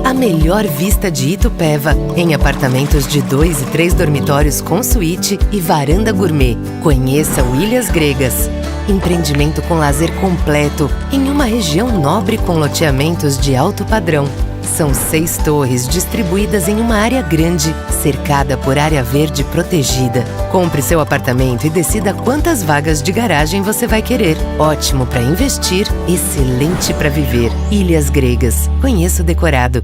A melhor vista de Itupeva, em apartamentos de 2 e 3 dormitórios com suíte e varanda gourmet. Conheça o Ilhas Gregas. Empreendimento com lazer completo, em uma região nobre com loteamentos de alto padrão. São 6 torres distribuídas em uma área grande, cercada por área verde protegida. Compre seu apartamento e decida quantas vagas de garagem você vai querer. Ótimo para investir, excelente para viver. Ilhas Gregas. Conheça o decorado.